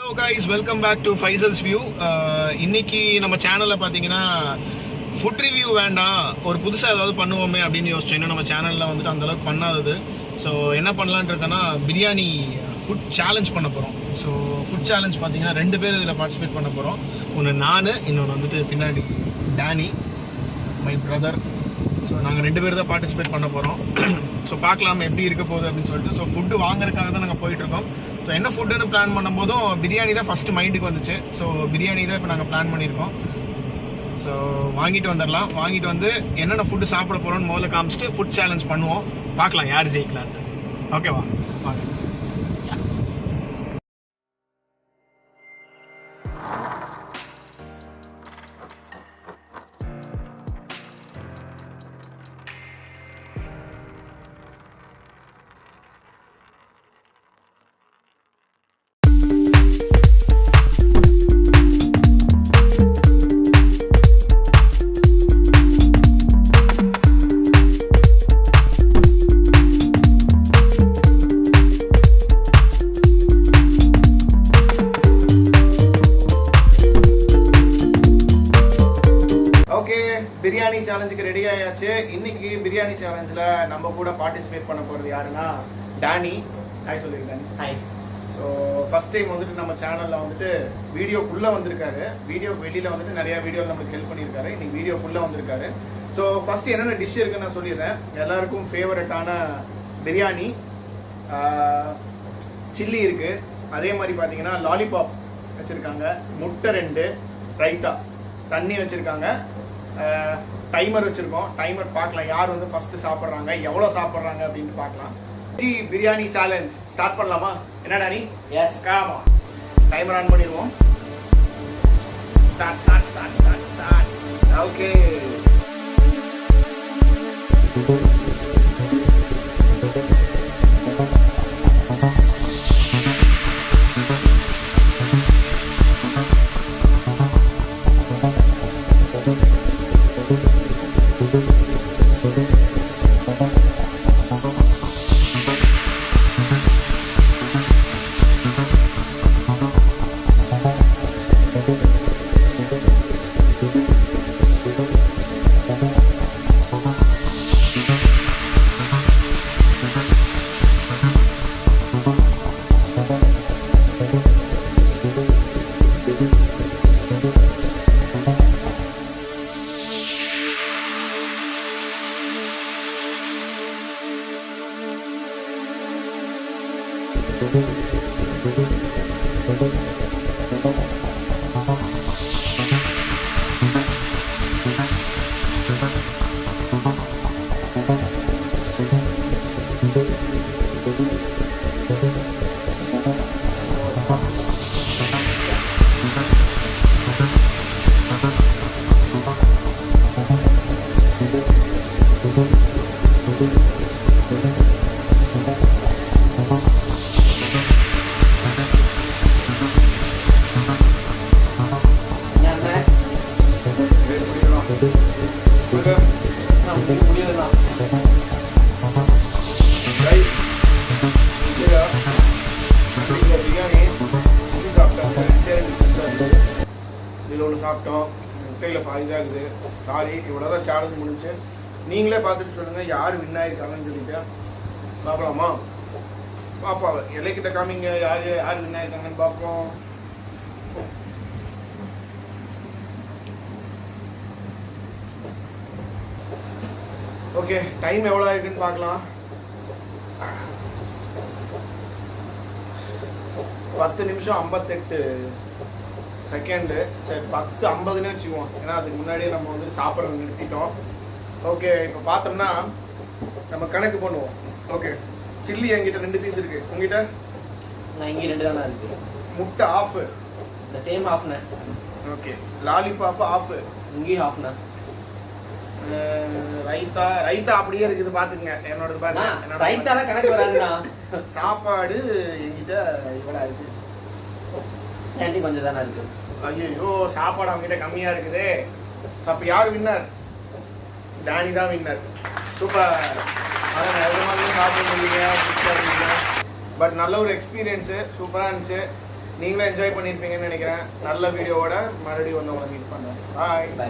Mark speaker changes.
Speaker 1: Hello guys, welcome back to Faizals View. இன்னைக்கு நம்ம சேனல்ல பாத்தீங்கன்னா ஃபுட் ரிவ்யூ வேண்டாம், ஒரு புதுசா ஏதாவது பண்ணுவோமே அப்படின்னு யோசிச்சோம். இன்னும் நம்ம சேனல்ல வந்துட்டு அந்த அளவுக்கு பண்ணாதது. ஸோ என்ன பண்ணலான்னு இருக்கேன்னா பிரியாணி ஃபுட் சேலஞ்ச் பண்ண போகிறோம். ஸோ ஃபுட் சேலஞ்ச் பார்த்தீங்கன்னா 2 பேர் இதில் பார்ட்டிசிபேட் பண்ண போகிறோம். ஒன்று நான், இன்னொன்று வந்துட்டு பின்னாடி டேனி, மை பிரதர். ஸோ நாங்கள் 2 பேர் தான் பார்ட்டிசிபேட் பண்ண போகிறோம். ஸோ பார்க்கலாம் எப்படி இருக்க போகுது அப்படின்னு சொல்லிட்டு. ஸோ ஃபுட்டு வாங்குறதுக்காக தான் நாங்கள் போயிட்டுருக்கோம். ஸோ என்ன ஃபுட்டுன்னு பிளான் பண்ணும்போதும் பிரியாணி தான் ஃபஸ்ட்டு மைண்டுக்கு வந்துச்சு. ஸோ பிரியாணி தான் இப்போ நாங்கள் பிளான் பண்ணியிருக்கோம். ஸோ வாங்கிட்டு வந்துடலாம். வாங்கிட்டு வந்து என்னென்ன ஃபுட்டு சாப்பிட போகிறோம்னு முதல்ல காமிச்சிட்டு ஃபுட் சேலஞ்ச் பண்ணுவோம். பார்க்கலாம் யார் ஜெயிக்கலான்ட்டு. ஓகேவா? வாங்க. பிரியாணி சேலஞ்சுக்கு ரெடி ஆயாச்சு. இன்னைக்கு பிரியாணி சேலஞ்சில் நம்ம கூட பார்ட்டிசிபேட் பண்ண போகிறது யாருன்னா டேனி. ஹாய் சொல்லியிருக்காங்க. ஹாய். ஸோ ஃபர்ஸ்ட் டைம் வந்துட்டு நம்ம சேனலில் வந்துட்டு வீடியோக்குள்ளே வந்திருக்காரு. வீடியோக்கு வெளியில் வந்துட்டு நிறையா வீடியோவில் நம்மளுக்கு ஹெல்ப் பண்ணியிருக்காரு. இன்னைக்கு வீடியோக்குள்ளே வந்திருக்காரு. ஸோ ஃபர்ஸ்ட் என்னென்ன டிஷ் இருக்குன்னு நான் சொல்லிடுறேன். எல்லாருக்கும் ஃபேவரட்டான பிரியாணி, சில்லி இருக்குது. அதே மாதிரி பார்த்தீங்கன்னா லாலிபாப் வச்சுருக்காங்க, முட்டை 2, ரைத்தா, தண்ணி வச்சுருக்காங்க, டைமர் வச்சிருக்கோம். டைமர் பார்க்கலாம் யார் வந்து ஃபர்ஸ்ட் சாப்பிட்றாங்க, எவ்வளோ சாப்பிட்றாங்க அப்படின்னு பார்க்கலாம். பிரியாணி சேலஞ்ச் ஸ்டார்ட் பண்ணலாமா? என்னடா நீ? எஸ், காமா. டைமர் ஆன் பண்ணிடுவோம். Start start start start start. Okay. இதில் ஒன்று சாப்பிட்டோம், முட்டையில் பாதிதான் இருக்குது. சாரி, இவ்வளோதான் சேலஞ்ச் முடிஞ்சு. நீங்களே பார்த்துட்டு சொல்லுங்கள் யார் வின் ஆகிருக்காங்கன்னு சொல்லிட்டு. பார்க்கலாமா? பாப்பா இலைக்கிட்ட காமிங்க, யார் யார் வின் ஆகிருக்காங்கன்னு பார்ப்போம். ஓகே, டைம் எவ்வளோ ஆயிருக்குன்னு பார்க்கலாம். 10 நிமிஷம் 58 செகண்டு. சரி, 10:50ன்னு வச்சுக்குவோம். ஏன்னா அதுக்கு முன்னாடியே நம்ம வந்து சாப்பிட்றது நிறுத்திட்டோம். ஓகே, இப்போ பார்த்தோம்னா நம்ம கணக்கு பண்ணுவோம். ஓகே, சில்லி என்கிட்ட 2 பீஸ் இருக்குது. உங்ககிட்ட?
Speaker 2: நான் இங்கே 2 தானே இருக்குது.
Speaker 1: முட்டை ஆஃபு,
Speaker 2: இந்த சேம் ஆஃப்ண்ணே.
Speaker 1: ஓகே, லாலிபாப்பு ஆஃபு,
Speaker 2: இங்கேயும் ஆஃப்ண்ணே.
Speaker 1: ரைத்தா ரைத்தா அப்படியே இருக்குது பாத்துங்க. என்னோட பாருங்க,
Speaker 2: ரைத்தால கணக்கு வராதுண்ணா.
Speaker 1: சாப்பாடு என்கிட்ட இவ்வளோ இருக்கு.
Speaker 2: கேண்டி கொஞ்சம் தானே இருக்கு.
Speaker 1: ஐயோ, சாப்பாடு அவங்ககிட்ட கம்மியா இருக்குது. அப்ப யார் வின்னர்? டானி தான் வின்னர். சூப்பர். அதான் எவ்வளோ மாதிரி சாப்பிட முடியுங்க. பட் நல்ல ஒரு எக்ஸ்பீரியன்ஸு, சூப்பராக இருந்துச்சு. நீங்களும் என்ஜாய் பண்ணியிருப்பீங்கன்னு நினைக்கிறேன். நல்ல வீடியோவோட மறுபடியும் வந்து உங்களை மீட் பண்ணுறேன். பாய்.
Speaker 2: Bye.